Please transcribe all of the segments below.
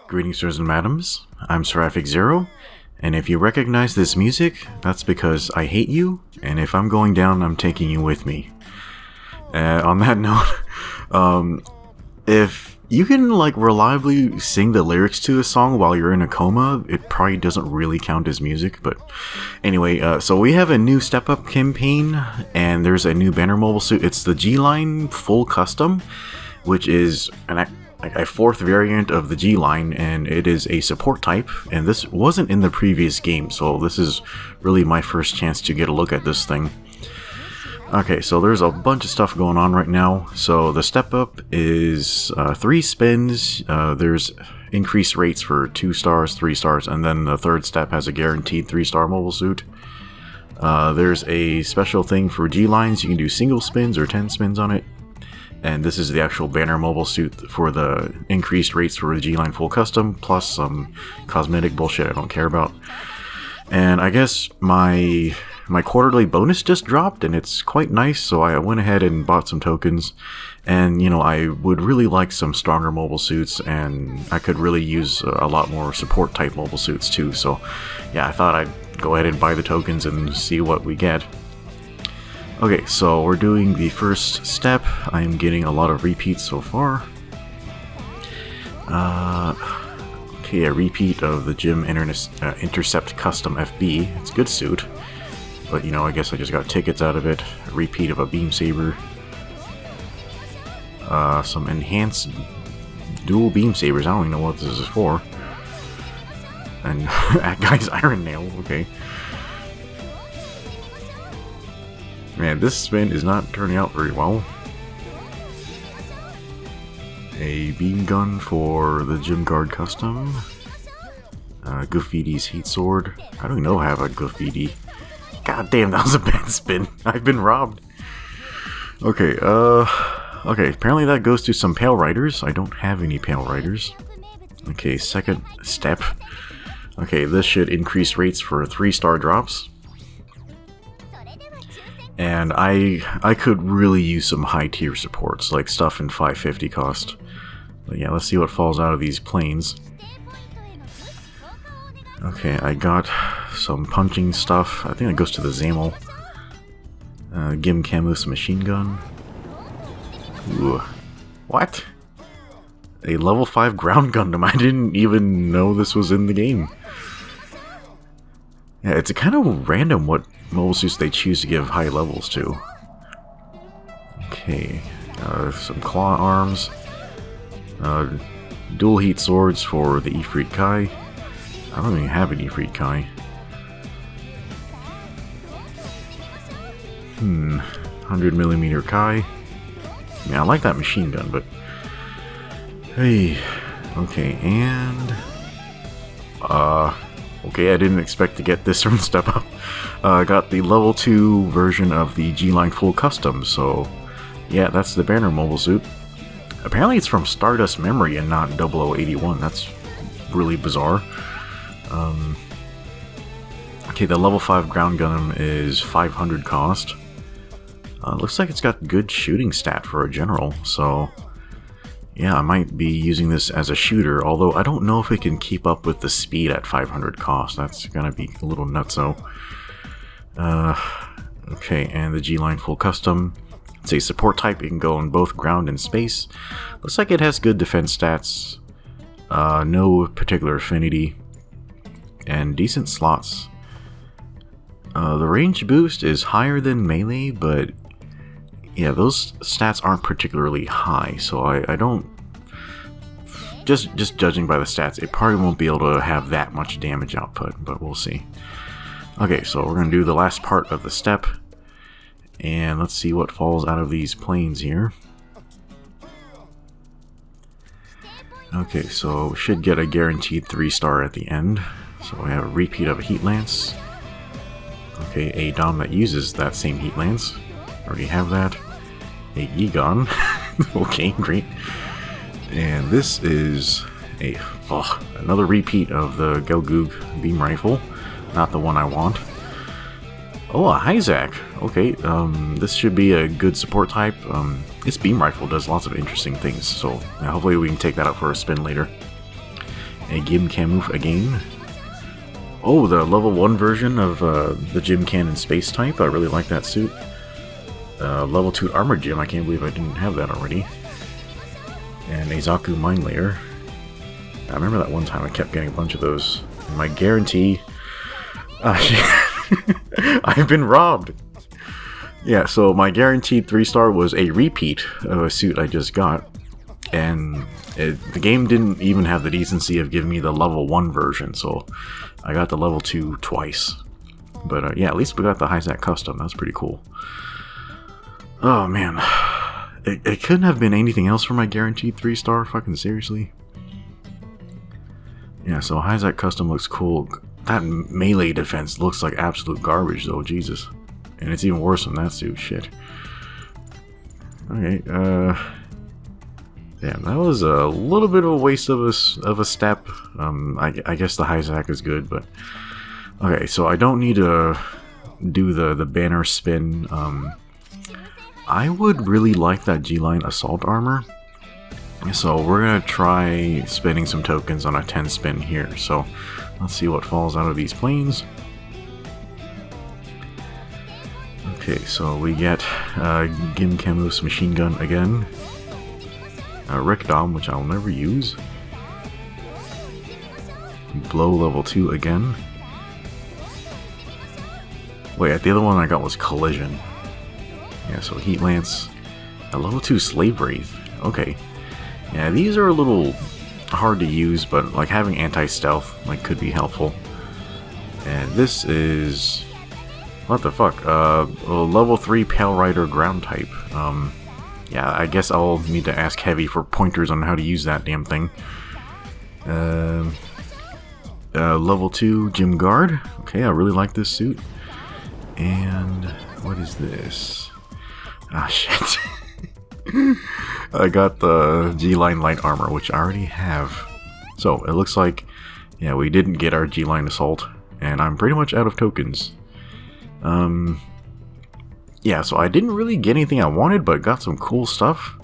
Greetings, sirs and madams. I'm Seraphic Zero, and if you recognize this music, that's because I hate you, and if I'm going down, I'm taking you with me. On that note, if you can reliably sing the lyrics to a song while you're in a coma, it probably doesn't really count as music. But anyway, so we have a new Step Up campaign, and there's a new banner mobile suit. It's the G-Line Full Custom, which is a fourth variant of the G-Line, and it is a support type, and this wasn't in the previous game, so this is really my first chance to get a look at this thing. Okay, so there's a bunch of stuff going on right now. So the step up is 3 spins, there's increased rates for 2 stars, 3 stars, and then the third step has a guaranteed 3-star mobile suit. There's a special thing for G-Lines, you can do single spins or 10 spins on it. And this is the actual banner mobile suit for the increased rates for the G-Line Full Custom, plus some cosmetic bullshit I don't care about. And I guess my quarterly bonus just dropped, and it's quite nice, so I went ahead and bought some tokens. And, you know, I would really like some stronger mobile suits, and I could really use a lot more support type mobile suits too. So, yeah, I thought I'd go ahead and buy the tokens and see what we get. Okay, so we're doing the first step. I'm getting a lot of repeats so far. Okay, a repeat of the Gym Intercept Custom FB. It's a good suit, but you know, I guess I just got tickets out of it. A repeat of a Beam Saber. Some enhanced dual Beam Sabers. I don't even know what this is for. And that guy's Iron Nail. Okay. Man, this spin is not turning out very well. A beam gun for the Gym Guard Custom. Goofy's Heat Sword. I don't even know I have a Goofy. God damn, that was a bad spin. I've been robbed. Okay, okay, apparently that goes to some Pale Riders. I don't have any Pale Riders. Okay, second step. Okay, this should increase rates for 3-star drops. And I could really use some high tier supports, like stuff in 550 cost. But yeah, let's see what falls out of these planes. Okay, I got some punching stuff. I think it goes to the Zamel. Gim Camus machine gun. Ooh. What? A level 5 ground Gundam. I didn't even know this was in the game. Yeah, it's kind of random what mobile suits they choose to give high levels to. Okay, some claw arms. Dual heat swords for the Ifrit Kai. I don't even have an Ifrit Kai. 100mm Kai. Yeah, I like that machine gun, but... Hey... Okay, and... Okay, I didn't expect to get this from Step Up. I got the level 2 version of the G-Line Full Custom, so... Yeah, that's the banner mobile suit. Apparently it's from Stardust Memory and not 0081. That's really bizarre. Okay, the level 5 ground Gundam is 500 cost. Looks like it's got good shooting stat for a general, so... Yeah, I might be using this as a shooter, although I don't know if it can keep up with the speed at 500 cost. That's gonna be a little nutso. Okay, and the G-Line Full Custom. It's a support type, it can go in both ground and space. Looks like it has good defense stats. No particular affinity. And decent slots. The range boost is higher than melee, but... Yeah, those stats aren't particularly high, so I don't... Just judging by the stats, it probably won't be able to have that much damage output, but we'll see. Okay, so we're going to do the last part of the step, and let's see what falls out of these planes here. Okay, so we should get a guaranteed 3-star at the end. So we have a repeat of a Heat Lance. Okay, a Dom that uses that same Heat Lance. Already have that. A Egon. Okay, great. And this is another repeat of the Gelgoog beam rifle. Not the one I want. Oh, a Hyzak. Okay, this should be a good support type. This beam rifle does lots of interesting things, so hopefully we can take that out for a spin later. A Gim Camouflage again. Oh, the level 1 version of the Gym Cannon Space type. I really like that suit. Level 2 Armored Gym. I can't believe I didn't have that already. And a Zaku Mine Layer. I remember that one time I kept getting a bunch of those. And my guarantee... I've been robbed! Yeah, so my guaranteed 3-star was a repeat of a suit I just got. And the game didn't even have the decency of giving me the level 1 version, so I got the level 2 twice. But yeah, at least we got the Hyzak custom. That's pretty cool. Oh man, it couldn't have been anything else for my guaranteed 3-star. Fucking seriously. Yeah, so Hyzak custom looks cool. That melee defense looks like absolute garbage, though. Jesus, and it's even worse than that suit. Shit. Okay. Yeah, that was a little bit of a waste of a step. I guess the Hyzak is good, but okay. So I don't need to do the banner spin. I would really like that G-Line Assault Armor. So we're gonna try spending some tokens on a 10 spin here. So let's see what falls out of these planes. Okay, so we get Gim Camouf's machine gun again. Rick Dom, which I'll never use. Blow level 2 again. Wait, the other one I got was Collision. Yeah, so Heat Lance. A level 2 Slave Wraith. Okay. Yeah, these are a little hard to use, but like having anti-stealth like could be helpful. And this is... what the fuck? A level 3 Pale Rider ground type. Yeah, I guess I'll need to ask Heavy for pointers on how to use that damn thing. Level 2 Gym Guard. Okay, I really like this suit. And what is this? Ah, shit. I got the G-Line Light Armor, which I already have. So, it looks like, yeah, we didn't get our G-Line Assault, and I'm pretty much out of tokens. Yeah, so I didn't really get anything I wanted, but got some cool stuff.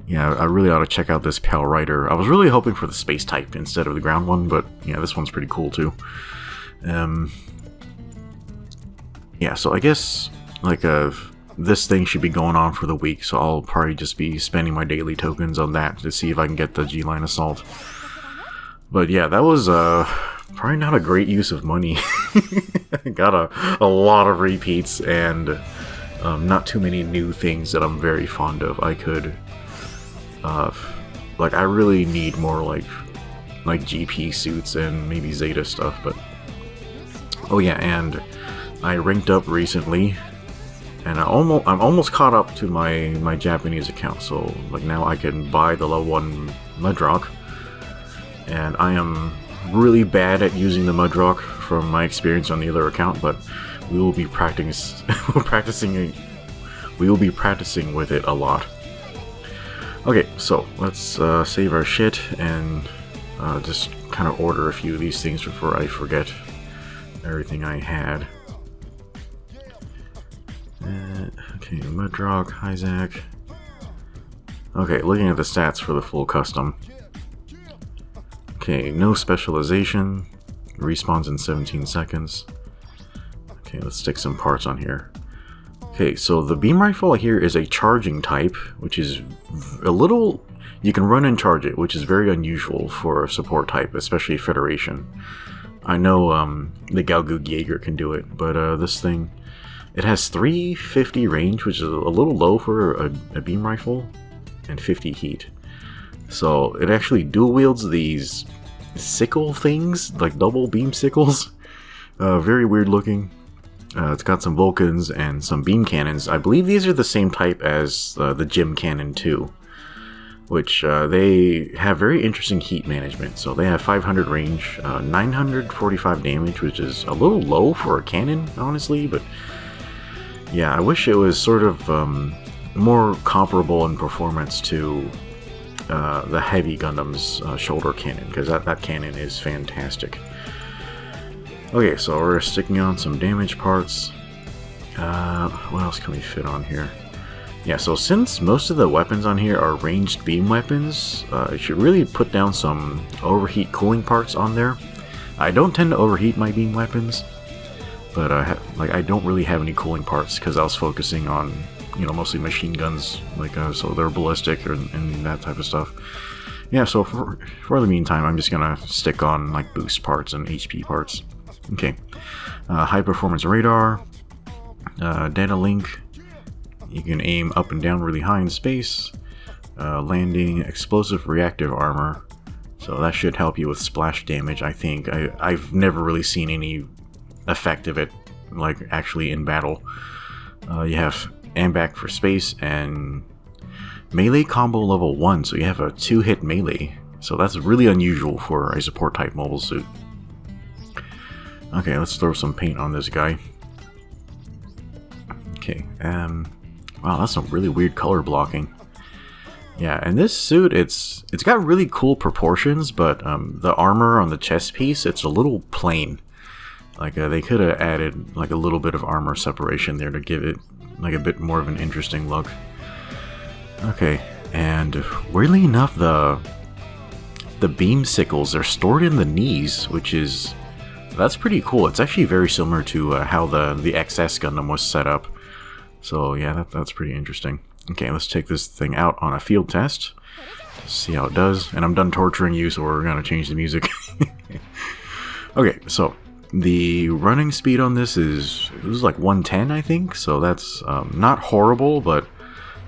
Yeah, I really ought to check out this Pale Rider. I was really hoping for the space type instead of the ground one, but yeah, this one's pretty cool too. Yeah, so I guess, like, this thing should be going on for the week, so I'll probably just be spending my daily tokens on that to see if I can get the G-Line Assault. But yeah, that was, probably not a great use of money. Got a lot of repeats, and not too many new things that I'm very fond of. I could, like, I really need more, like GP suits and maybe Zeta stuff, but... oh yeah, and I ranked up recently, and I'm almost caught up to my Japanese account, so, like, now I can buy the level 1 Mudrock, and I am really bad at using the Mudrock from my experience on the other account, but we will be practicing with it a lot. Okay, so let's save our shit and just kind of order a few of these things before I forget everything I had. Okay, Mudrock, Hyzak. Okay, looking at the stats for the full custom. Okay, no specialization. Respawns in 17 seconds. Okay, let's stick some parts on here. Okay, so the beam rifle here is a charging type, which is a little... you can run and charge it, which is very unusual for a support type, especially Federation. I know the Galgug Jaeger can do it, but this thing... it has 350 range, which is a little low for a beam rifle, and 50 heat. So it actually dual wields these sickle things, like double beam sickles. Very weird looking. It's got some Vulcans and some beam cannons. I believe these are the same type as the Gym Cannon 2, which they have very interesting heat management. So they have 500 range, 945 damage, which is a little low for a cannon, honestly, but yeah, I wish it was sort of more comparable in performance to the Heavy Gundam's shoulder cannon, because that cannon is fantastic. Okay, so we're sticking on some damage parts. What else can we fit on here? Yeah, so since most of the weapons on here are ranged beam weapons, you should really put down some overheat cooling parts on there. I don't tend to overheat my beam weapons, but I don't really have any cooling parts because I was focusing on, mostly machine guns, so they're ballistic and that type of stuff. Yeah, so for the meantime, I'm just gonna stick on like boost parts and HP parts. Okay, high performance radar, data link. You can aim up and down really high in space. Landing explosive reactive armor, so that should help you with splash damage. I think I've never really seen any effect of it, like actually in battle. You have ambac for space and melee combo level 1, so you have a 2-hit melee. So that's really unusual for a support type mobile suit. Okay, let's throw some paint on this guy. Okay, wow, that's some really weird color blocking. Yeah, and this suit, it's got really cool proportions, but the armor on the chest piece, it's a little plain. Like they could have added like a little bit of armor separation there to give it like a bit more of an interesting look. Okay, and weirdly enough, the beam sickles are stored in the knees, that's pretty cool. It's actually very similar to how the XS Gundam was set up. So yeah, that's pretty interesting. Okay, let's take this thing out on a field test. See how it does. And I'm done torturing you, so we're gonna change the music. Okay, so the running speed on this is like 110, I think. So that's not horrible, but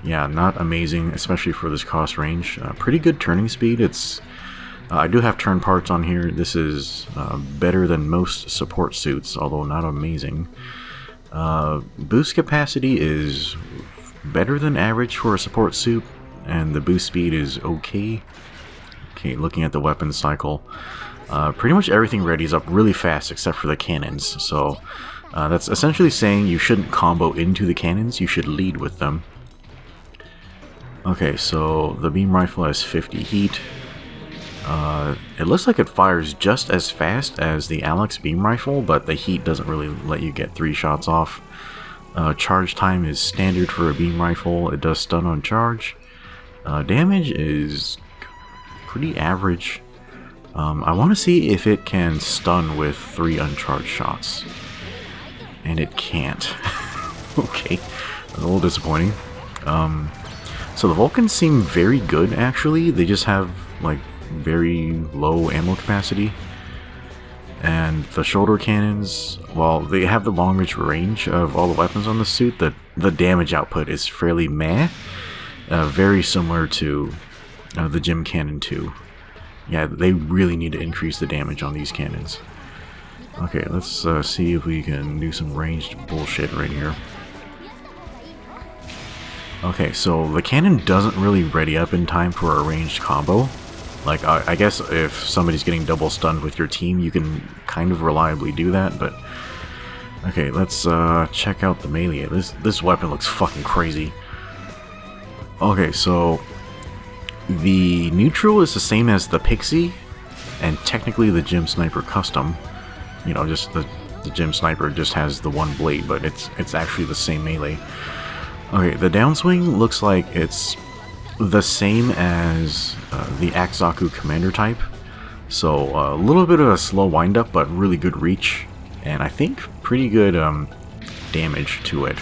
yeah, not amazing, especially for this cost range. Pretty good turning speed. I do have turn parts on here. This is better than most support suits, although not amazing. Boost capacity is better than average for a support suit, and the boost speed is okay. Okay, looking at the weapon cycle, pretty much everything readies up really fast except for the cannons. So that's essentially saying you shouldn't combo into the cannons, you should lead with them. Okay, so the beam rifle has 50 heat. It looks like it fires just as fast as the Alex beam rifle, but the heat doesn't really let you get 3 shots off. Charge time is standard for a beam rifle. It does stun on charge. Damage is pretty average. I want to see if it can stun with 3 uncharged shots. And it can't. Okay, a little disappointing. So the Vulcans seem very good, actually. They just have like very low ammo capacity. And the shoulder cannons, while they have the longest range of all the weapons on the suit, the damage output is fairly meh. Very similar to the Gym Cannon 2. Yeah, they really need to increase the damage on these cannons. Okay, let's see if we can do some ranged bullshit right here. Okay, so the cannon doesn't really ready up in time for a ranged combo. Like, I guess if somebody's getting double stunned with your team, you can kind of reliably do that, but... Okay, let's check out the melee. This weapon looks fucking crazy. Okay, so... the neutral is the same as the Pixie, and technically the Gym Sniper Custom. You know, just the Gym Sniper just has the one blade, but it's actually the same melee. Okay, the downswing looks like it's the same as the Akzaku Commander type. So a little bit of a slow windup, but really good reach, and I think pretty good damage to it.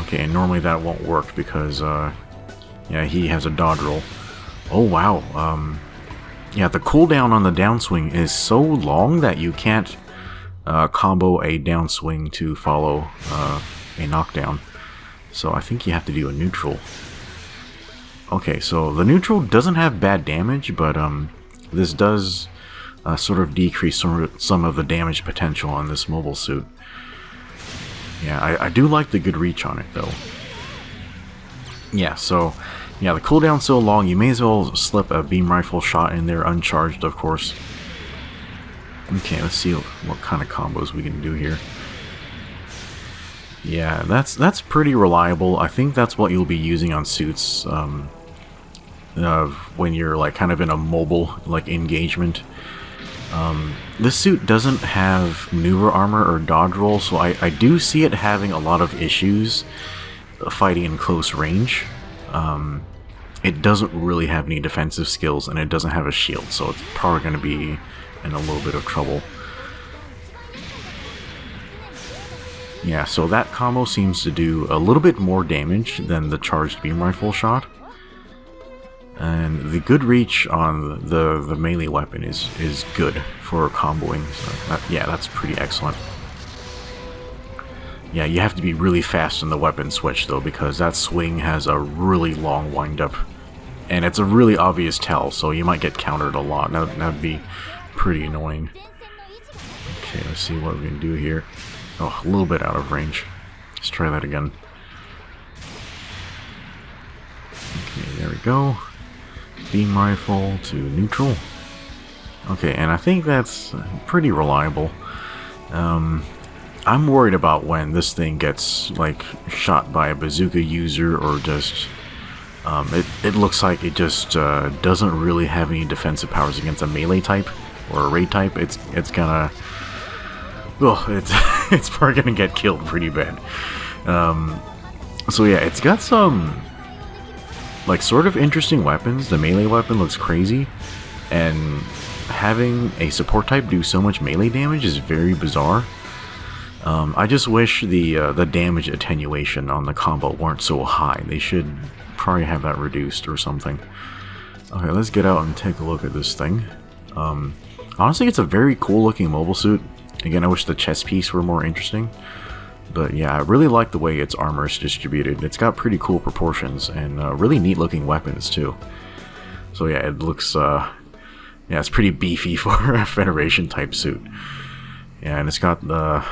Okay, and normally that won't work because yeah, he has a dodge roll. Oh wow, yeah, the cooldown on the downswing is so long that you can't combo a downswing to follow a knockdown. So I think you have to do a neutral. Okay, so the neutral doesn't have bad damage, but this does sort of decrease some of the damage potential on this mobile suit. Yeah, I do like the good reach on it, though. Yeah, so, yeah, the cooldown's so long, you may as well slip a beam rifle shot in there, uncharged, of course. Okay, let's see what kind of combos we can do here. Yeah, that's pretty reliable. I think that's what you'll be using on suits when you're like kind of in a mobile like engagement. This suit doesn't have maneuver armor or dodge roll, so I do see it having a lot of issues fighting in close range. It doesn't really have any defensive skills, and it doesn't have a shield, so it's probably going to be in a little bit of trouble. Yeah, so that combo seems to do a little bit more damage than the charged beam rifle shot. And the good reach on the melee weapon is good for comboing, so yeah, that's pretty excellent. Yeah, you have to be really fast in the weapon switch though, because that swing has a really long windup. And it's a really obvious tell, so you might get countered a lot. That'd be pretty annoying. Okay, let's see what we can do here. Oh, a little bit out of range. Let's try that again. Okay, there we go. Beam rifle to neutral. Okay, and I think that's pretty reliable. I'm worried about when this thing gets, like, shot by a bazooka user, or just, it looks like it just doesn't really have any defensive powers against a melee type, or a raid type. It's gonna, well, it's probably gonna get killed pretty bad. So yeah, it's got some, like, sort of interesting weapons. The melee weapon looks crazy, and having a support type do so much melee damage is very bizarre. I just wish the damage attenuation on the combo weren't so high. They should probably have that reduced or something. Okay, let's get out and take a look at this thing. Honestly, it's a very cool looking mobile suit. Again, I wish the chest piece were more interesting. But yeah, I really like the way its armor is distributed. It's got pretty cool proportions and really neat looking weapons too. So yeah, it looks, yeah, it's pretty beefy for a Federation type suit. Yeah, and it's got the,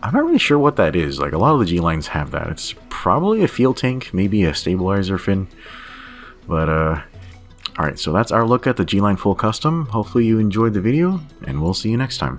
I'm not really sure what that is. Like, a lot of the G-Lines have that. It's probably a field tank, maybe a stabilizer fin. But, alright, so that's our look at the G-Line Full Custom. Hopefully you enjoyed the video, and we'll see you next time.